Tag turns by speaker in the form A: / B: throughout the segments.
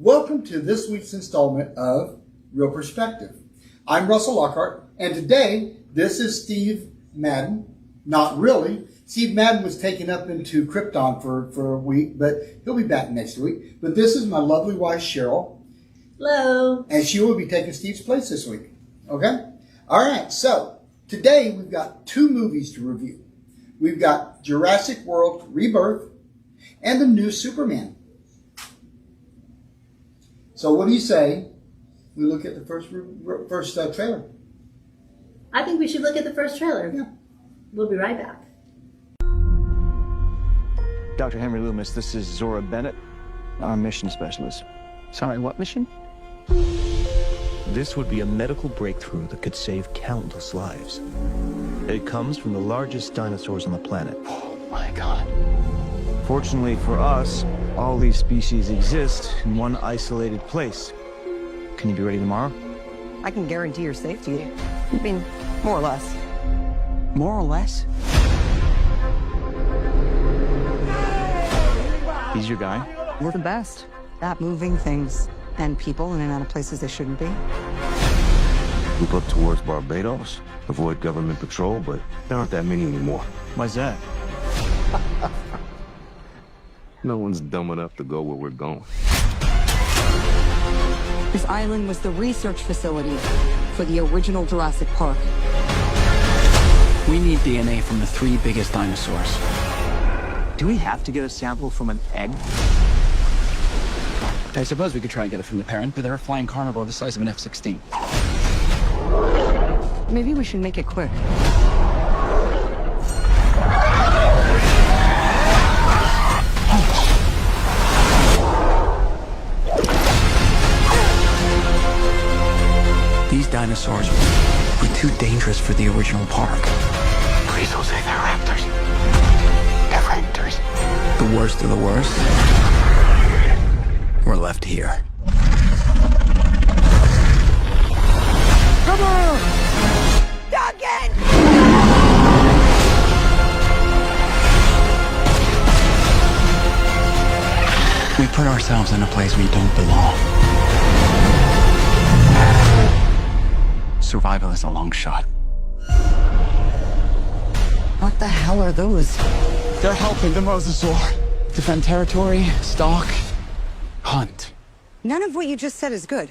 A: Welcome to this week's installment of Real Perspective. I'm Russell Lockhart, and today this is Steve Madden. Not really. Steve Madden was taken up into Krypton for a week, but he'll be back next week. But this is my lovely wife, Cheryl.
B: Hello.
A: And she will be taking Steve's place this week. Okay? All right, so today we've got two movies to review. We've got Jurassic World Rebirth and the new Superman. So what do you say we look at the first trailer?
B: I think we should look at the first trailer.
A: Yeah.
B: We'll be right back.
C: Dr. Henry Loomis, this is Zora Bennett, our mission specialist.
D: Sorry, what mission?
E: This would be a medical breakthrough that could save countless lives. It comes from the largest dinosaurs on the planet.
D: Oh my God.
C: Fortunately for us, all these species exist in one isolated place. Can you be ready tomorrow?
F: I can guarantee your safety. I mean, more or less.
D: More or less?
C: He's your guy?
F: We're the best at moving things and people in and out of places they shouldn't be.
G: Move up towards Barbados, avoid government patrol, but there aren't that many anymore.
C: Why's that?
G: No one's dumb enough to go where we're going.
F: This island was the research facility for the original Jurassic Park.
D: We need DNA from the 3 biggest dinosaurs.
C: Do we have to get a sample from an egg?
D: I suppose we could try and get it from the parent, but they're a flying carnivore the size of an F-16.
F: Maybe we should make it quick.
D: These dinosaurs were too dangerous for the original park.
G: Please don't say they're raptors. They're raptors.
D: The worst of the worst were left here.
F: Come on! Duncan!
D: We put ourselves in a place we don't belong. Survival is a long shot.
F: What the hell are those?
D: They're helping the mosasaur defend territory, stalk, hunt.
F: None of what you just said is good.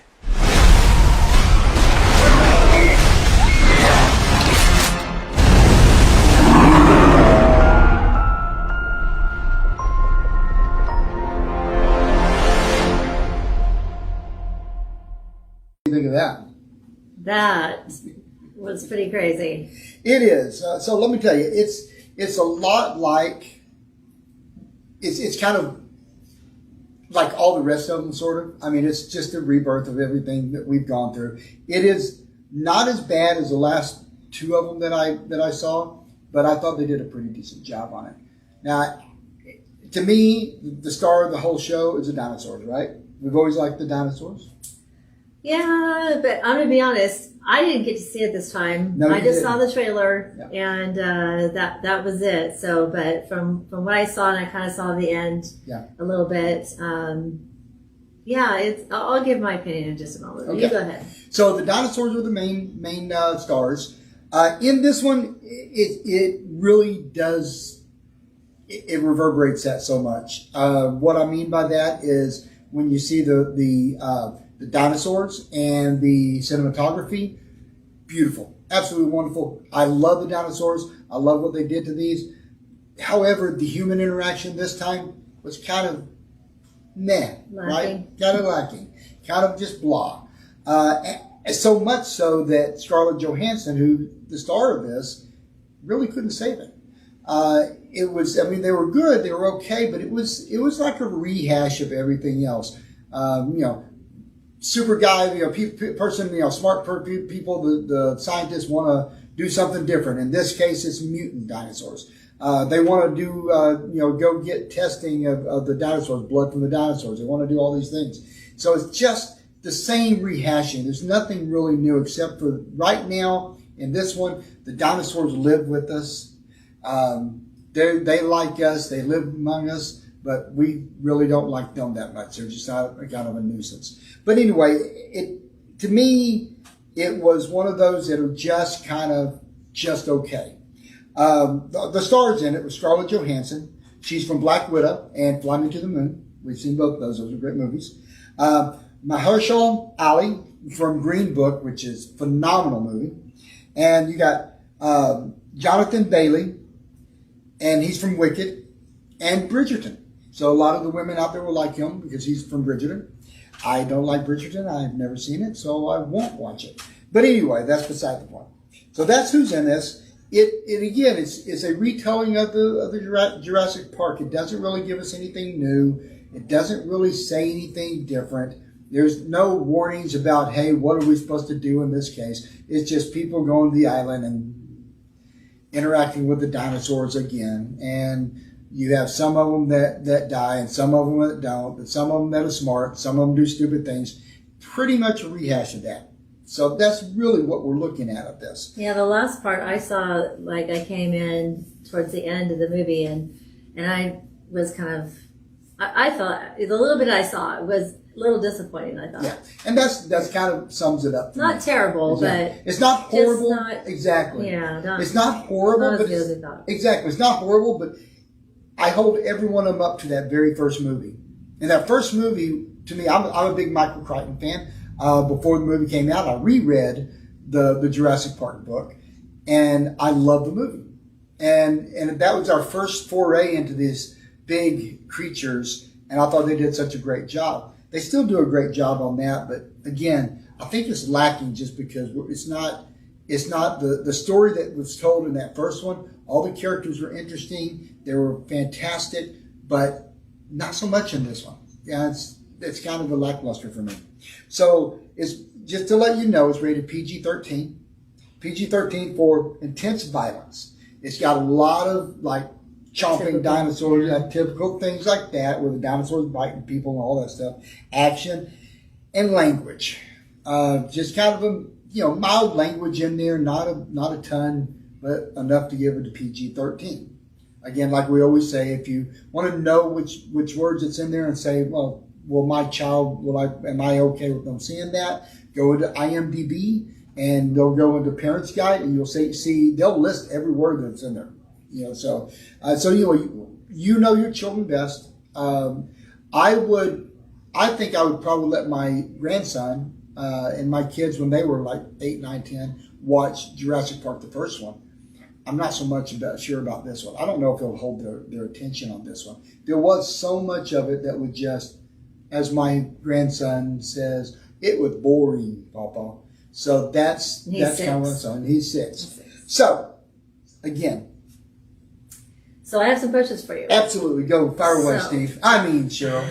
A: What do you think of that?
B: That was pretty crazy.
A: It is. So let me tell you, it's a lot like, it's kind of like all the rest of them, sort of. I mean, it's just a rebirth of everything that we've gone through. It is not as bad as the last 2 of them that I saw, but I thought they did a pretty decent job on it. Now, to me, the star of the whole show is the dinosaurs, right? We've always liked the dinosaurs.
B: Yeah, but I'm going to be honest. I didn't get to see it this time.
A: No,
B: I just
A: didn't.
B: saw the trailer,
A: Yeah.
B: and that was it. So, but from what I saw, and I kind of saw the end a little bit. I'll give my opinion in just a moment.
A: Okay.
B: You go ahead.
A: So the dinosaurs are the main stars. In this one, it really does, it reverberates that so much. What I mean by that is when you see the dinosaurs and the cinematography, beautiful, absolutely wonderful. I love the dinosaurs. I love what they did to these. However, the human interaction this time was kind of meh, right? Kind of lacking, kind of just blah. So much so that Scarlett Johansson, who the star of this, really couldn't save it. It was, I mean, they were good, they were okay, but it was like a rehash of everything else. Super guy, person, smart people, the scientists want to do something different. In this case, it's mutant dinosaurs. They want to do, go get testing of the dinosaurs, blood from the dinosaurs. They want to do all these things. So it's just the same rehashing. There's nothing really new except for right now in this one, the dinosaurs live with us. They like us. They live among us. but we really don't like them that much. They're just not a kind of a nuisance. But anyway, to me, it was one of those that are just okay. The stars in it was Scarlett Johansson. She's from Black Widow and Fly Me to the Moon. We've seen both of those. Those are great movies. Mahershala Ali from Green Book, which is a phenomenal movie. And you got Jonathan Bailey, and he's from Wicked, and Bridgerton. So a lot of the women out there will like him because he's from Bridgerton. I don't like Bridgerton. I've never seen it, so I won't watch it. But anyway, that's beside the point. So that's who's in this. It again, it's a retelling of the Jurassic Park. It doesn't really give us anything new. It doesn't really say anything different. There's no warnings about, hey, what are we supposed to do in this case? It's just people going to the island and interacting with the dinosaurs again. And you have some of them that die and some of them that don't, but some of them that are smart, some of them do stupid things. Pretty much a rehash of that. So that's really what we're looking at of this.
B: Yeah, the last part I saw, like I came in towards the end of the movie and I was kind of, I thought, the little bit I saw, it was a little disappointing, I thought.
A: Yeah, and that's kind of sums it up.
B: Not terrible, but
A: it's not horrible.
B: Not,
A: exactly.
B: Yeah,
A: it's not horrible,
B: not
A: but
B: as good as I thought.
A: Exactly, it's not horrible, but I hold every one of them up to that very first movie. And that first movie, to me, I'm a big Michael Crichton fan. Before the movie came out, I reread the Jurassic Park book, and I love the movie. And that was our first foray into these big creatures, and I thought they did such a great job. They still do a great job on that, but again, I think it's lacking just because it's not the story that was told in that first one. All the characters were interesting, they were fantastic, but not so much in this one. Yeah, it's kind of a lackluster for me. So it's just to let you know, it's rated PG-13. PG-13 for intense violence. It's got a lot of like chomping dinosaurs, typical things like that, where the dinosaurs biting people and all that stuff. Action and language. Just kind of a mild language in there, not a ton, but enough to give it a PG-13. Again, like we always say, if you want to know which words it's in there and say, well, my child, am I okay with them seeing that? Go into IMDb and they'll go into Parents Guide and you'll see they'll list every word that's in there. So you know your children best. I think I would probably let my grandson and my kids when they were like 8, 9, 10 watch Jurassic Park, the first one. I'm not so much sure about this one. I don't know if it'll hold their attention on this one. There was so much of it that would just, as my grandson says, it was boring, Papa. So that's kind of what I'm saying. He's 6. So, again.
B: So I have some questions for you.
A: Absolutely. Go. Fire away, Steve. I mean, Cheryl.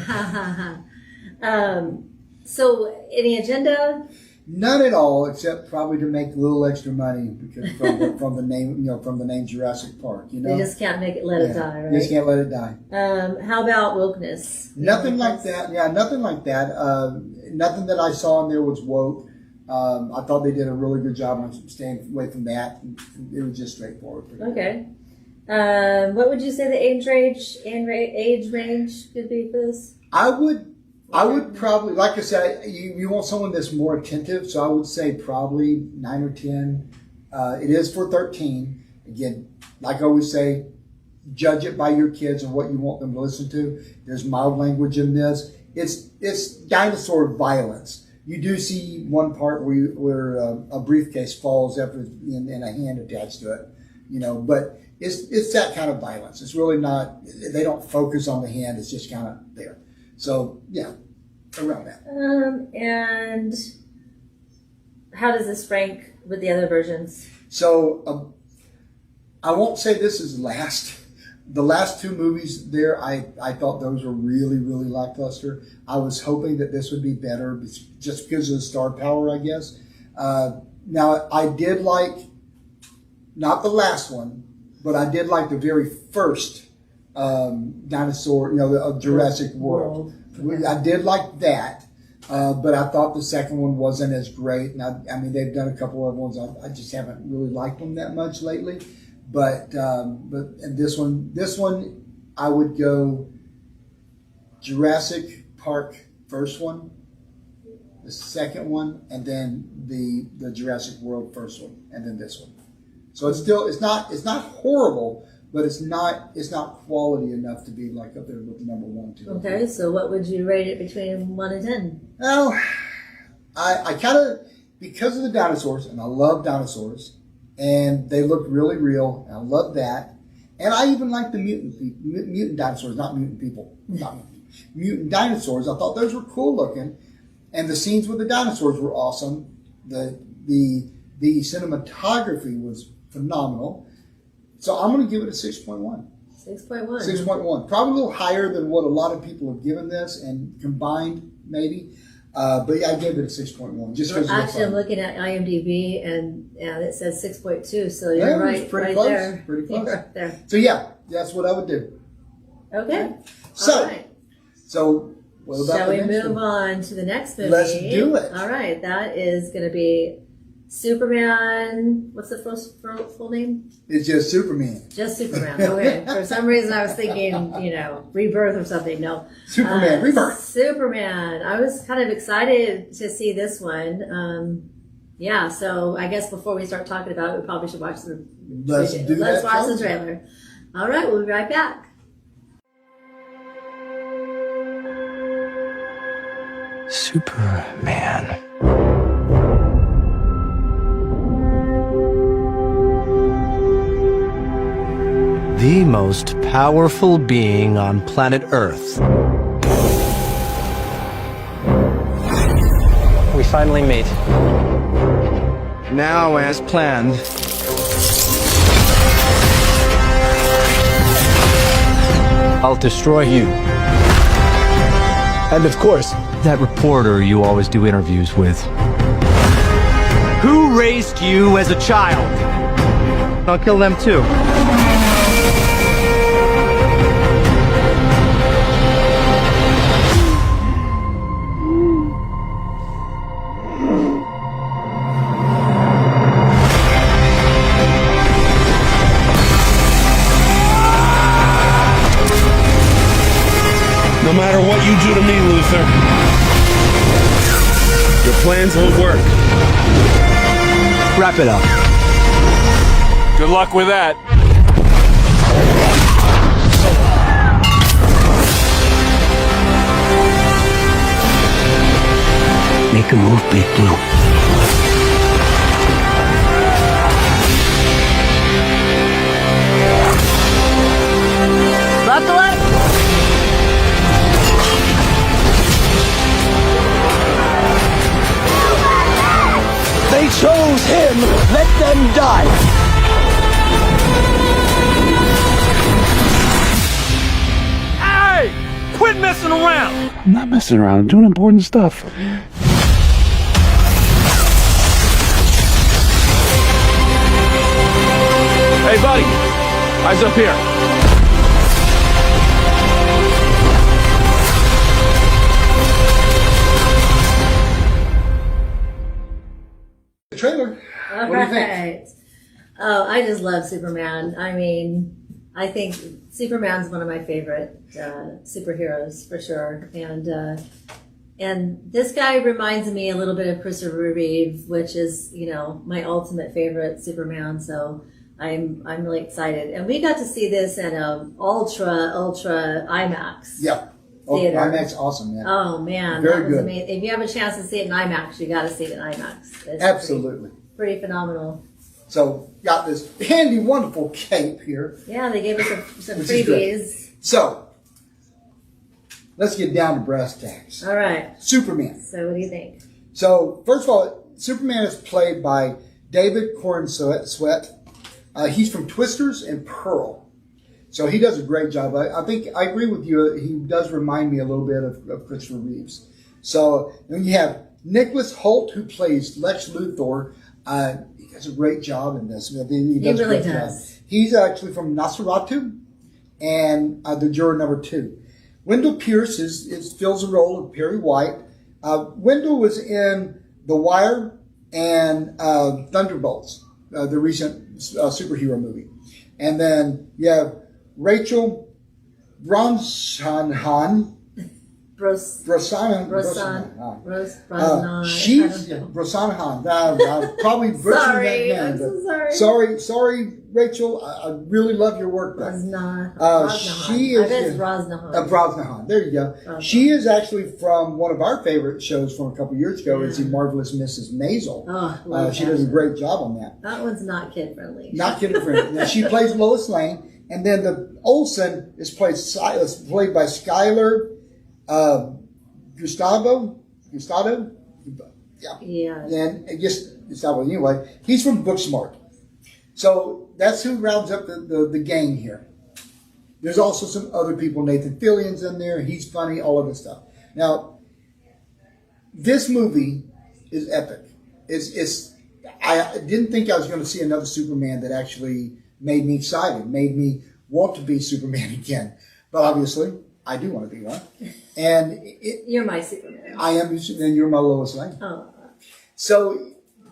B: So, any agenda?
A: None at all, except probably to make a little extra money because from the name Jurassic Park.
B: They just can't let it die, right?
A: Just can't let it die.
B: How about wokeness?
A: Nothing like that. Yeah, nothing like that. Nothing that I saw in there was woke. I thought they did a really good job on staying away from that. It was just straightforward.
B: Okay. What would you say the age range could be for this?
A: I would probably, like I said, you want someone that's more attentive, so I would say probably 9 or 10. It is for 13. Again, like I always say, judge it by your kids and what you want them to listen to. There's mild language in this. It's dinosaur violence. You do see one part where a briefcase falls after and a hand attached to it, but it's that kind of violence. It's really not. They don't focus on the hand. It's just kind of there. So yeah, around that.
B: And how does this rank with the other versions?
A: So I won't say this is last. The last 2 movies there, I thought those were really, really lackluster. I was hoping that this would be better just because of the star power, I guess. Now, I did like, not the last one, but I did like the very first dinosaur, of Jurassic World.
B: Okay.
A: I did like that, but I thought the second one wasn't as great. Now, I mean, they've done a couple of ones. I just haven't really liked them that much lately. But this one, I would go Jurassic Park first one, the second one, and then the Jurassic World first one, and then this one. So it's not horrible, but it's not quality enough to be like up there with number 1, 2.
B: Okay, so what would you rate it between 1 and 10?
A: Well, I kind of, because of the dinosaurs, and I love dinosaurs, and they look really real, and I love that. And I even like the mutant dinosaurs, not mutant people, mutant dinosaurs. I thought those were cool looking, and the scenes with the dinosaurs were awesome. The cinematography was phenomenal. So I'm going to give it a 6.1.
B: 6.1.
A: 6.1. Probably a little higher than what a lot of people have given this, and combined maybe. But yeah, I gave it a 6.1. Just because
B: actually, I'm looking at IMDb, and it says 6.2. So you're
A: yeah,
B: right,
A: pretty
B: right
A: close.
B: there.
A: Pretty close.
B: You're right there.
A: So yeah, that's what I would do.
B: Okay.
A: So,
B: all right.
A: So what about
B: Shall
A: the
B: we
A: next
B: move
A: one?
B: on to the next movie?
A: Let's do it.
B: All right, that is going to be Superman. What's the full name?
A: It's just Superman.
B: Just Superman. Okay. For some reason, I was thinking, Rebirth or something. No.
A: Superman, Rebirth.
B: Superman. I was kind of excited to see this one. Yeah. So I guess before we start talking about it, we probably should watch the.
A: Let's
B: watch the trailer. All right. We'll be right back.
D: Superman.
H: The most powerful being on planet Earth. We finally meet. Now, as planned, I'll destroy you. And of course, that reporter you always do interviews with. Who raised you as a child? I'll kill them too.
I: No matter what you do to me, Luther, your plans won't work.
H: Wrap it up.
I: Good luck with that.
H: Make a move, Big Blue.
B: Buckle up.
H: They chose him. Let them die.
I: Hey! Quit messing around!
D: I'm not messing around. I'm doing important stuff.
I: Hey, buddy. Eyes up here.
A: The trailer.
B: All
A: What do you think?
B: right. Oh, I just love Superman. I mean, I think Superman's one of my favorite superheroes for sure. And this guy reminds me a little bit of Christopher Reeve, which is, my ultimate favorite Superman. So I'm really excited. And we got to see this at ultra IMAX.
A: Yeah. Oh,
B: Theater.
A: IMAX, awesome, man.
B: Oh man,
A: Very
B: that was
A: good.
B: amazing. If you have a chance to see it in IMAX, you got to see it in IMAX. It's
A: Absolutely.
B: pretty phenomenal.
A: So, got this handy, wonderful cape here.
B: Yeah, they gave us some
A: Which is great.
B: freebies.
A: So, let's get down to brass tacks.
B: All right.
A: Superman.
B: So, what do you think?
A: So, first of all, Superman is played by David Corenswet. He's from Twisters and Pearl. So he does a great job. I think I agree with you. He does remind me a little bit of Christopher Reeves. So then you have Nicholas Hoult, who plays Lex Luthor. He does a great job in this. He does
B: really
A: a great
B: does.
A: job. He's actually from Nosferatu and the juror number 2. Wendell Pierce fills the role of Perry White. Wendell was in The Wire and Thunderbolts, the recent superhero movie. And then you have Rachel Brosnahan, Brosnahan. She's Brosnahan. I'm probably butchering
B: Sorry,
A: that name.
B: I'm so sorry.
A: Sorry, Rachel. I really love your work. She is.
B: I bet it's Brosnahan.
A: Brosnahan. There you go.
B: Okay.
A: She is actually from one of our favorite shows from a couple years ago. It's The Marvelous Mrs. Maisel.
B: Oh,
A: she does a great job on that.
B: That one's not kid friendly.
A: Not kid friendly. Now, she plays Lois Lane, and then the Olsen is played by Skylar. Gustavo,
B: Yeah.
A: and Gustavo. Anyway, he's from Booksmart, so that's who rounds up the gang here. There's also some other people. Nathan Fillion's in there. He's funny. All of this stuff. Now, this movie is epic. I didn't think I was going to see another Superman that actually made me excited, made me want to be Superman again. But obviously, I do want to be one. And
B: You're my Superman.
A: I am, and you're my Lois Lane.
B: Oh.
A: So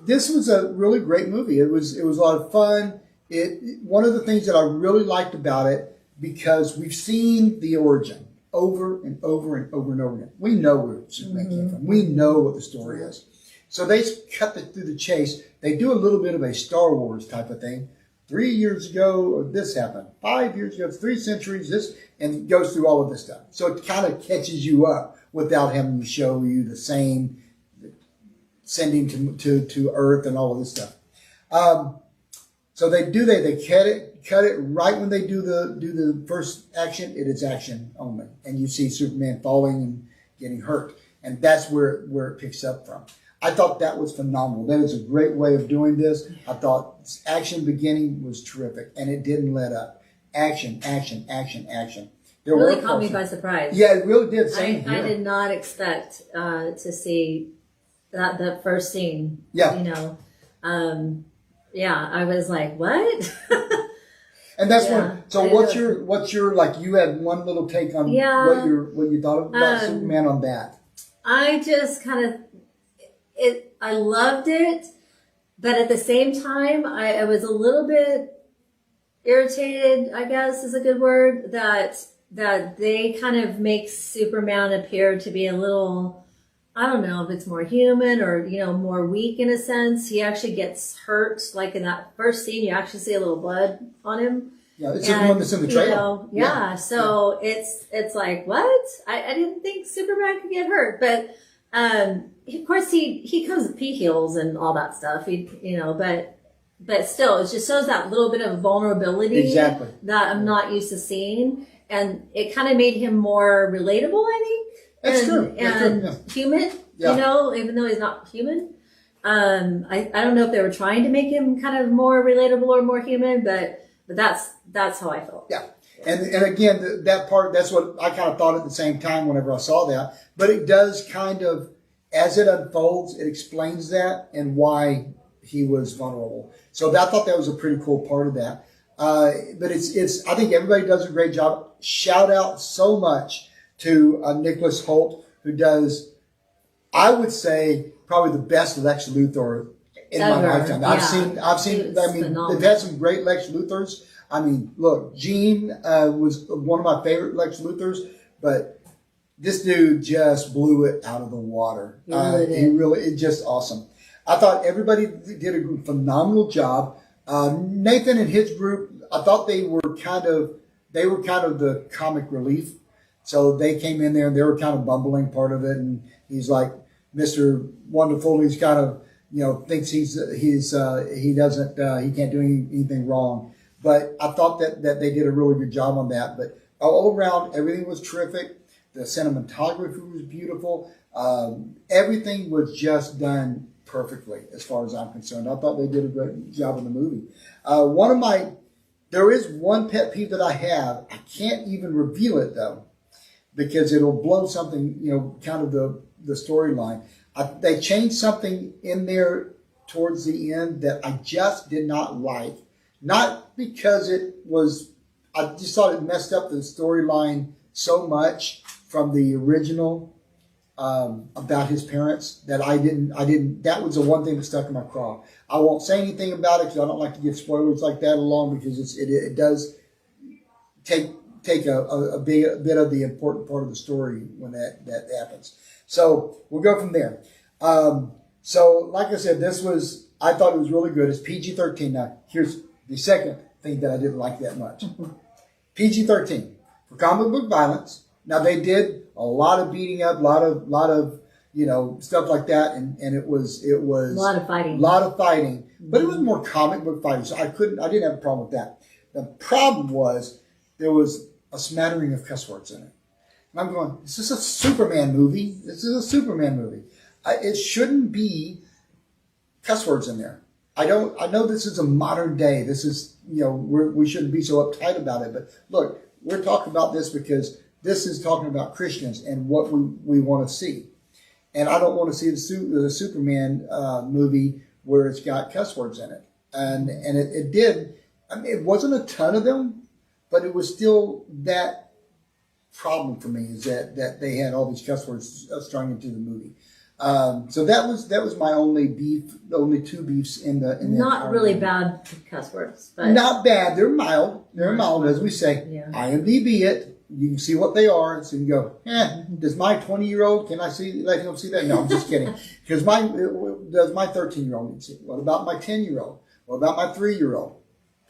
A: this was a really great movie. It was a lot of fun. One of the things that I really liked about it, because we've seen the origin over and over and over and over again. We know where Superman came from. We know what the story is. So they cut through the chase. They do a little bit of a Star Wars type of thing. 3 years ago, this happened. 5 years ago, 3 centuries, this, and goes through all of this stuff. So it kind of catches you up without having to show you the same, sending to Earth and all of this stuff. So they cut it right when they do the first action. It is action only, and you see Superman falling and getting hurt, and that's where it picks up from. I thought that was phenomenal. That is a great way of doing this. I thought action beginning was terrific, and it didn't let up. Action, action, action, action.
B: It really caught me by surprise.
A: Yeah, it really did.
B: I did not expect to see that first scene.
A: Yeah.
B: You know, I was like, what?
A: And that's one. So what's your like? You had one little take on what you thought about Superman on that.
B: I just kind of. I loved it, but at the same time, I was a little bit irritated, I guess is a good word, that they kind of make Superman appear to be a little, I don't know if it's more human or, more weak in a sense. He actually gets hurt, like in that first scene, you actually see a little blood on him.
A: Yeah, it's the one that's in the trailer.
B: So it's like, what? I didn't think Superman could get hurt, but of course he comes with pea heels and all that stuff. But still, it just shows that little bit of vulnerability that I'm not used to seeing, and it kind of made him more relatable, I think.
A: That's true.
B: And human, even though he's not human. I don't know if they were trying to make him kind of more relatable or more human, but that's how I felt.
A: Yeah. And again, that part, that's what I kind of thought at the same time whenever I saw that. But it does kind of, as it unfolds, it explains that and why he was vulnerable. So I thought that was a pretty cool part of that. But it's I think everybody does a great job. Shout out so much to Nicholas Hoult, who does, I would say, probably the best Lex Luthor in my lifetime. I've seen. They've had some great Lex Luthors. I mean, look, Gene was one of my favorite Lex Luthors, but this dude just blew it out of the water. It's just awesome. I thought everybody did a phenomenal job. Nathan and his group, I thought they were kind of the comic relief. So they came in there and they were kind of bumbling part of it, and he's like Mr. Wonderful. He's kind of thinks he can't do anything wrong. But I thought that they did a really good job on that. But all around, everything was terrific. The cinematography was beautiful. Everything was just done perfectly as far as I'm concerned. I thought they did a great job in the movie. There is one pet peeve that I have. I can't even reveal it though, because it'll blow something, kind of the storyline. They changed something in there towards the end that I just did not like. Not because I just thought it messed up the storyline so much from the original about his parents that I didn't, that was the one thing that stuck in my craw. I won't say anything about it because I don't like to give spoilers like that along, because it does take take a bit of the important part of the story when that happens. So we'll go from there. So like I said, I thought it was really good. It's PG-13. Now, here's the second thing that I didn't like that much. PG-13 for comic book violence. Now they did a lot of beating up, a lot of stuff like that, and it was
B: a lot of fighting,
A: but it was more comic book fighting. So I didn't have a problem with that. The problem was there was a smattering of cuss words in it. And I'm going, this is a Superman movie. It shouldn't be cuss words in there. I know this is a modern day. This is, we shouldn't be so uptight about it. But look, we're talking about this because this is talking about Christians and what we want to see. And I don't want to see the Superman movie where it's got cuss words in it. And it did. I mean, it wasn't a ton of them, but it was still that problem for me is that they had all these cuss words strung into the movie. So that was my only beef, the only two beefs in the
B: not really bad cuss words, but
A: not bad. They're mild. They're mild, as we say.
B: Yeah.
A: IMDb it. You can see what they are, so you can go. Does my 20-year-old let him see that? No, I'm just kidding. Because does my 13-year-old need to see it? What about my 10-year-old? What about my 3-year-old?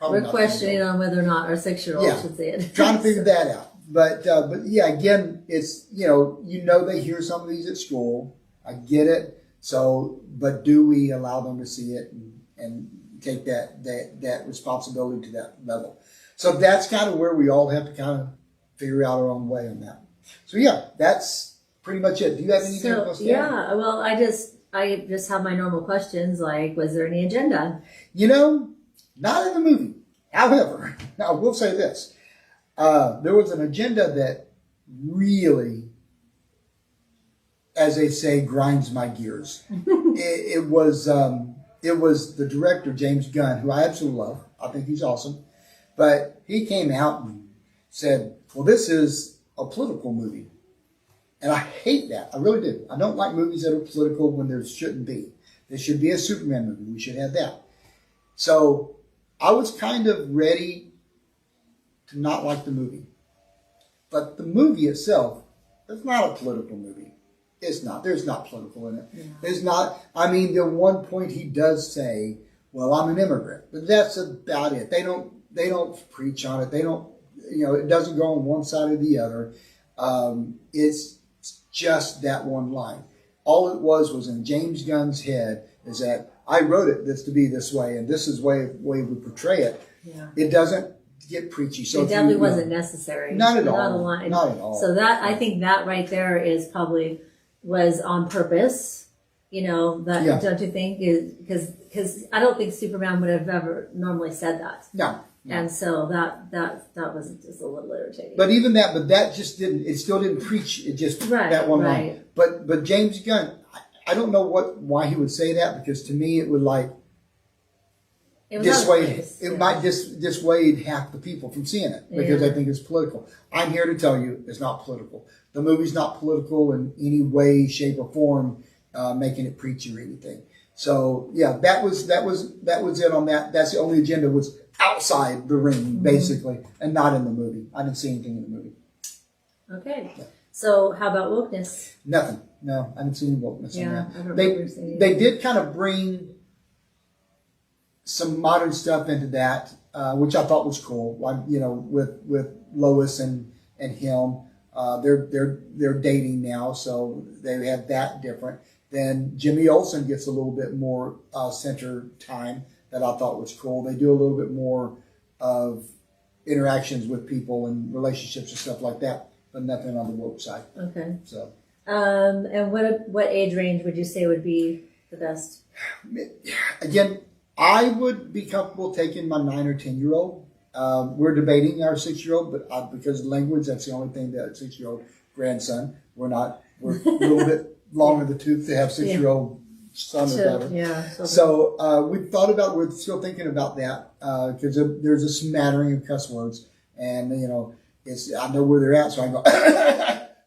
B: We're questioning on whether or not our 6-year-old should see it.
A: Trying to figure that out. But yeah, again, it's they hear some of these at school. I get it. So, but do we allow them to see it and take that responsibility to that level? So that's kind of where we all have to kind of figure out our own way on that. So yeah, that's pretty much it. Do you have anything else to add?
B: Yeah, well, I just have my normal questions like, was there any agenda?
A: Not in the movie. However, now I will say this. There was an agenda that really, as they say, grinds my gears. It was the director, James Gunn, who I absolutely love. I think he's awesome. But he came out and said, well, this is a political movie. And I hate that. I really do. I don't like movies that are political when there shouldn't be. There should be a Superman movie. We should have that. So I was kind of ready to not like the movie. But the movie itself is not a political movie. It's not. There's not political in it. Yeah. There's not. I mean, at one point he does say, well, I'm an immigrant. But that's about it. They don't preach on it. They don't, it doesn't go on one side or the other. It's just that one line. All it was in James Gunn's head is that I wrote it this to be this way, and this is the way we portray it. Yeah. It doesn't get preachy. So
B: it definitely wasn't necessary.
A: Not at all.
B: Not a line.
A: Not at all.
B: So I think that right there is probably was on purpose. Don't you think? Because I don't think Superman would have ever normally said that.
A: No.
B: And so that was just a little irritating.
A: But even that just didn't. It still didn't preach. It just that one line. But James Gunn, I don't know why he would say that, because to me it would dissuade. It might dissuade half the people from seeing it because they think it's political. I'm here to tell you it's not political. The movie's not political in any way, shape, or form, making it preachy or anything. So yeah, that was it on that. That's the only agenda was outside the ring, basically, and not in the movie. I didn't see anything in the movie.
B: Okay. Yeah. So how about wokeness?
A: Nothing. No, I didn't see any wokeness in that.
B: I don't remember seeing
A: they did kind of bring some modern stuff into that, which I thought was cool. Like, with Lois and him, they're dating now, so they have that different. Then Jimmy Olsen gets a little bit more center time that I thought was cool. They do a little bit more of interactions with people and relationships and stuff like that, but nothing on the woke side. Okay. So.
B: And what age range would you say would be the best?
A: Again, I would be comfortable taking my 9 or 10-year-old. We're debating our 6-year-old, but because of language, that's the only thing that 6-year-old grandson. We're a little bit long in the tooth to have 6-year-old son or daughter.
B: Yeah.
A: So we're still thinking about that because there's a smattering of cuss words, and I know where they're at, so I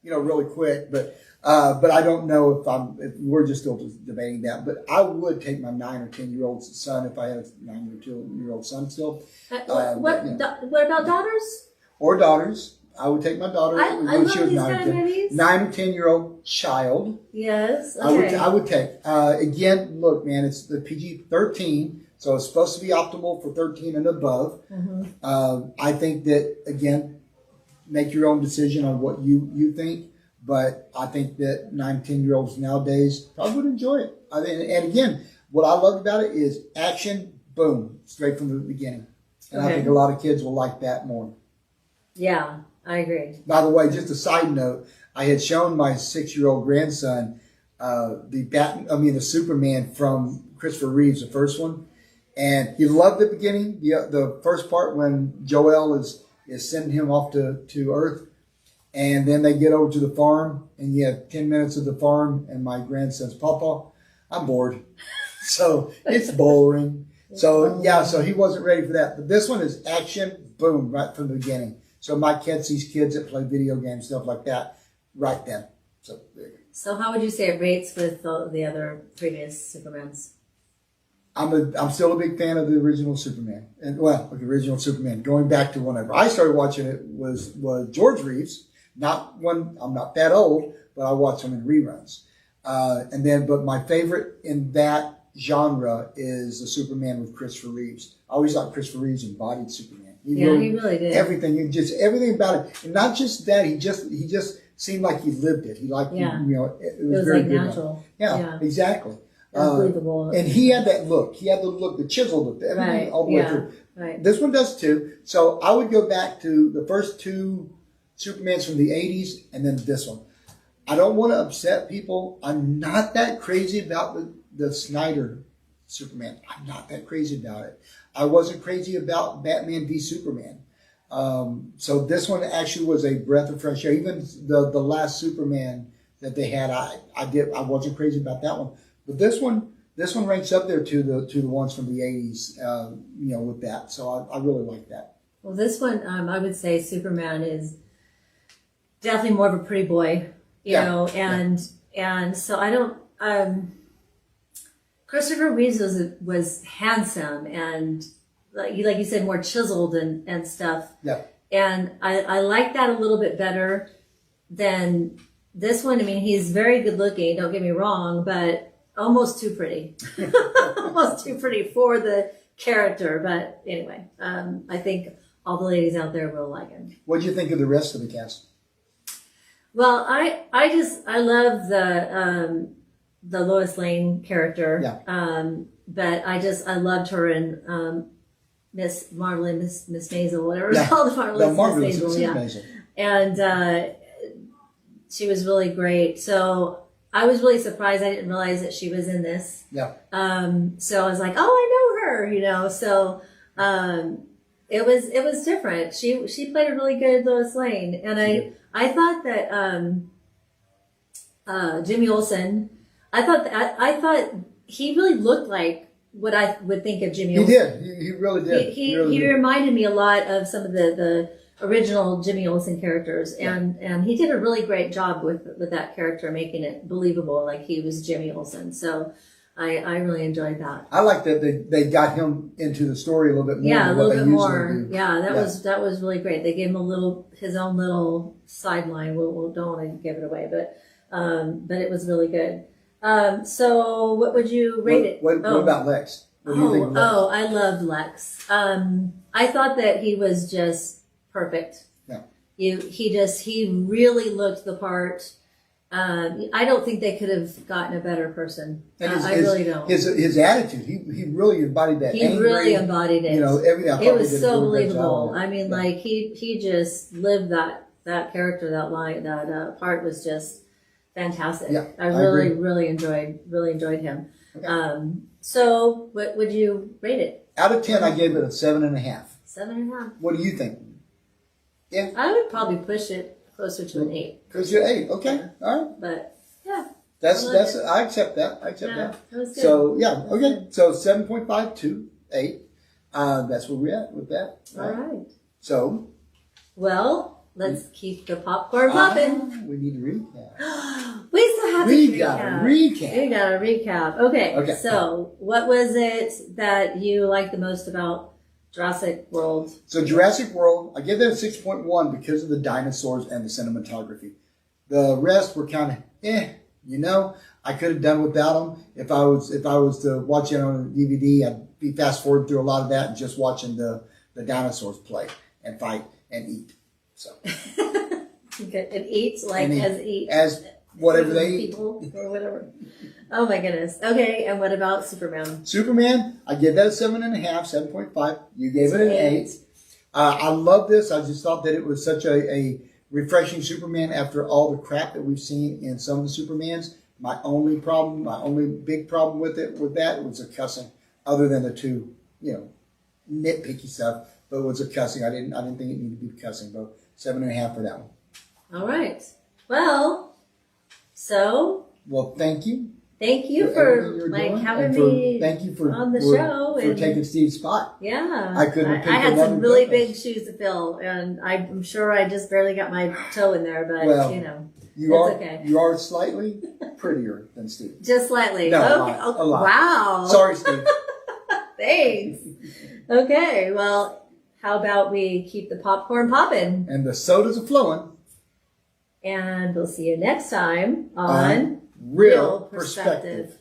A: go really quick, but I don't know if we're just still debating that. But I would take my 9 or 10-year-old son if I had a 9 or 2-year-old son still.
B: What about daughters?
A: or daughters. I would take my daughter.
B: I
A: when
B: love
A: she was
B: these
A: 9 or
B: kind of
A: 10.
B: movies.
A: 9 or 10-year-old child.
B: Yes.
A: I would.
B: Okay.
A: I would take. Again, look, man. It's the PG-13, so it's supposed to be optimal for 13 and above. I think that again, make your own decision on what you think. But I think that 9, 10-year-olds nowadays probably would enjoy it. And again, what I love about it is action, boom, straight from the beginning. And I think a lot of kids will like that more.
B: Yeah, I agree.
A: By the way, just a side note, I had shown my 6-year-old grandson the Superman from Christopher Reeves, the first one, and he loved the beginning, the first part when Joel is sending him off to Earth, and then they get over to the farm, and you have 10 minutes of the farm, and my grandson says, "Papa, I'm bored," so it's boring. So so he wasn't ready for that. But this one is action, boom, right from the beginning. So my catch these kids that play video games, stuff like that, right then.
B: So how would you say it rates with the other previous Supermans?
A: I'm still a big fan of the original Superman, and the original Superman. Going back to whenever I started watching it was George Reeves. Not when I'm not that old, but I watch them in reruns. But my favorite in that genre is the Superman with Christopher Reeves. I always thought Christopher Reeves embodied Superman.
B: He really did.
A: Everything, everything about it, and not just that. He just seemed like he lived it. He liked, it was very
B: like
A: good.
B: natural.
A: Yeah, exactly.
B: Unbelievable.
A: And he had that look. He had the look, the chiseled look, everything all the way through.
B: Right.
A: This one does too. So I would go back to the first two Supermans from the 80s and then this one. I don't want to upset people. I'm not that crazy about the Snyder Superman. I'm not that crazy about it. I wasn't crazy about Batman v Superman. So this one actually was a breath of fresh air. Even the last Superman that they had, I wasn't crazy about that one. But this one ranks up there to the ones from the 80s, with that. So I really like that.
B: Well, this one, I would say Superman is definitely more of a pretty boy, you know, and so I don't, Christopher Reeves was handsome and like you said, more chiseled and stuff.
A: Yeah.
B: And I like that a little bit better than this one. I mean, he's very good looking, don't get me wrong, but almost too pretty. Almost too pretty for the character. But anyway, I think all the ladies out there will like him.
A: What do you think of the rest of the cast?
B: Well, I love the Lois Lane character.
A: Yeah.
B: But I loved her in Miss Marvelous Miss Maisel, whatever it's called, Marvelous Miss Maisel. And she was really great. So I was really surprised. I didn't realize that she was in this.
A: Yeah.
B: So I was like, oh, I know her, So it was different. She played a really good Lois Lane, and I thought that Jimmy Olsen. I thought he really looked like what I would think of Jimmy Olsen.
A: He did. He really did.
B: He reminded me a lot of some of the original Jimmy Olsen characters, and he did a really great job with that character, making it believable, like he was Jimmy Olsen. So I really enjoyed that.
A: I like that they got him into the story a little bit more.
B: Yeah, a
A: than
B: little
A: what they
B: bit more.
A: usually do.
B: Yeah, that was really great. They gave him his own little sideline. We don't want to give it away, but it was really good. So what would you rate it?
A: What about Lex? What do you think of Lex?
B: I loved Lex. I thought that he was just perfect.
A: Yeah.
B: He really looked the part. I don't think they could have gotten a better person. I really don't.
A: His attitude, he really embodied that.
B: He really embodied it.
A: Everything.
B: It was so believable. I mean, like he just lived that character, that line, that part was just fantastic.
A: Yeah,
B: I really enjoyed him.
A: Okay.
B: So what would you rate it?
A: Out of 10, I gave it a 7.5.
B: 7.5.
A: What do you think? Yeah.
B: I would probably push it closer to an 8.
A: Close to 8. Okay. All right.
B: But yeah.
A: That's I accept that. I accept that.
B: That was good.
A: So yeah, okay. So 7.5 to 8. That's where we're at with that.
B: All right.
A: So.
B: Well, let's keep the popcorn popping.
A: We need to recap.
B: We still have
A: We got a recap.
B: We got a recap. Okay. So what was it that you liked the most about Jurassic World.
A: So Jurassic World, I give that a 6.1 because of the dinosaurs and the cinematography. The rest were kind of you know. I could have done without them. If I was to watch it on a DVD, I'd be fast forward through a lot of that and just watching the dinosaurs play and fight and eat. So
B: Okay, and eat like
A: and as whatever they eat.
B: people or whatever. Oh my goodness. Okay, and what about Superman?
A: Superman, I give that a 7.5, 7.5. You gave it an 8. I love this. I just thought that it was such a refreshing Superman after all the crap that we've seen in some of the Supermans. My only big problem with that was the cussing. Other than the two, nitpicky stuff, but it was the cussing. I didn't think it needed to be cussing. But 7.5 for that one.
B: All right. Well, so.
A: Well, thank you.
B: Thank you for having me.
A: Thank you for
B: on the show
A: for taking Steve's spot.
B: Yeah,
A: I couldn't.
B: I had some really big shoes to fill, and I'm sure I just barely got my toe in there. But okay.
A: You are slightly prettier than Steve.
B: Just slightly.
A: No,
B: okay.
A: a lot.
B: Wow.
A: Sorry, Steve.
B: Thanks. Okay. Well, how about we keep the popcorn popping
A: and the sodas a flowing,
B: and we'll see you next time on
A: Real Perspective.